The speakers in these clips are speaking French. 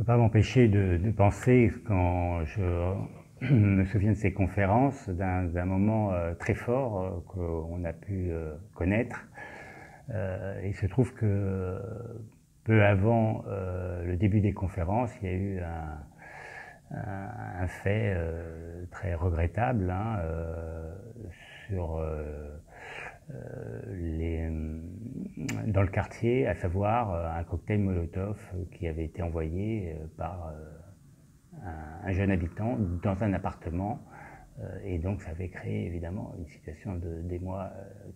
peux pas m'empêcher de penser, quand je me souviens de ces conférences, d'un moment très fort qu'on a pu connaître. Il se trouve que peu avant le début des conférences, il y a eu un fait très regrettable sur dans le quartier, à savoir un cocktail Molotov qui avait été envoyé par un jeune habitant dans un appartement. Et donc ça avait créé évidemment une situation d'émoi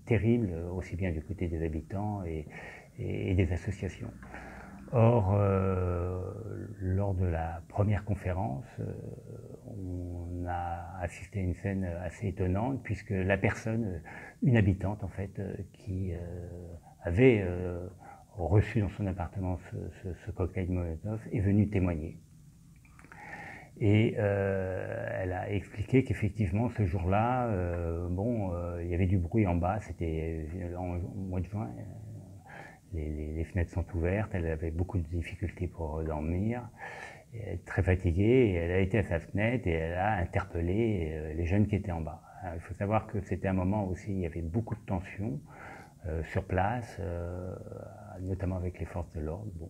terrible, aussi bien du côté des habitants et des associations. Or, lors de la première conférence, on a assisté à une scène assez étonnante, puisque la personne, une habitante en fait, qui avait reçu dans son appartement ce cocktail Molotov, est venue témoigner. Et elle a expliqué qu'effectivement ce jour-là, il y avait du bruit en bas, c'était au mois de juin. Les fenêtres sont ouvertes, elle avait beaucoup de difficultés pour dormir, elle est très fatiguée, et elle a été à sa fenêtre et elle a interpellé les jeunes qui étaient en bas. Alors, il faut savoir que c'était un moment aussi, il y avait beaucoup de tensions sur place, notamment avec les forces de l'ordre. Bon.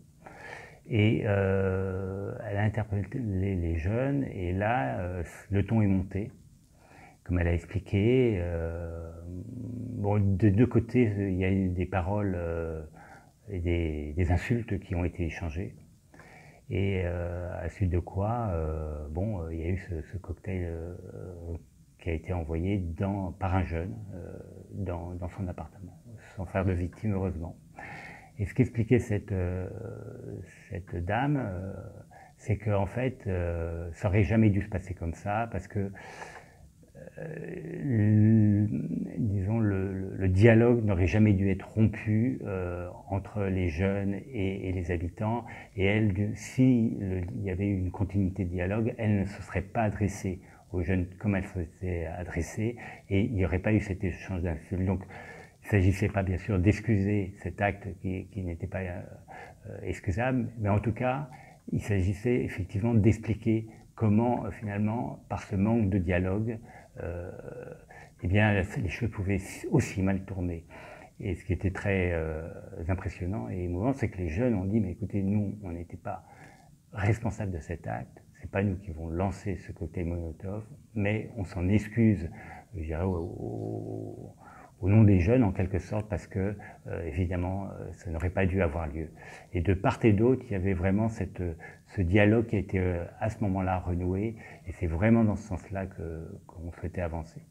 Et elle a interpellé les jeunes, et là, le ton est monté. Comme elle a expliqué, de deux côtés, il y a eu des paroles et des insultes qui ont été échangées. Et à la suite de quoi, il y a eu ce cocktail qui a été envoyé par un jeune dans son appartement, sans faire de victime, heureusement. Et ce qu'expliquait cette dame, c'est qu'en fait, ça aurait jamais dû se passer comme ça, parce que disons, le dialogue n'aurait jamais dû être rompu entre les jeunes et les habitants. Et elle, s'il y avait eu une continuité de dialogue, elle ne se serait pas adressée aux jeunes comme elle s'était adressée, et il n'y aurait pas eu cet échange d'insultes. Donc, il ne s'agissait pas, bien sûr, d'excuser cet acte qui n'était pas excusable, mais en tout cas, il s'agissait effectivement d'expliquer comment, finalement, par ce manque de dialogue, eh bien, les choses pouvaient aussi mal tourner. Et ce qui était très impressionnant et émouvant, c'est que les jeunes ont dit, mais écoutez, nous, on n'était pas responsables de cet acte, c'est pas nous qui vont lancer ce cocktail Molotov, mais on s'en excuse, je dirais, au nom des jeunes, en quelque sorte, parce que, évidemment, ça n'aurait pas dû avoir lieu. Et de part et d'autre, il y avait vraiment ce dialogue qui a été à ce moment-là renoué, et c'est vraiment dans ce sens-là qu'on souhaitait avancer.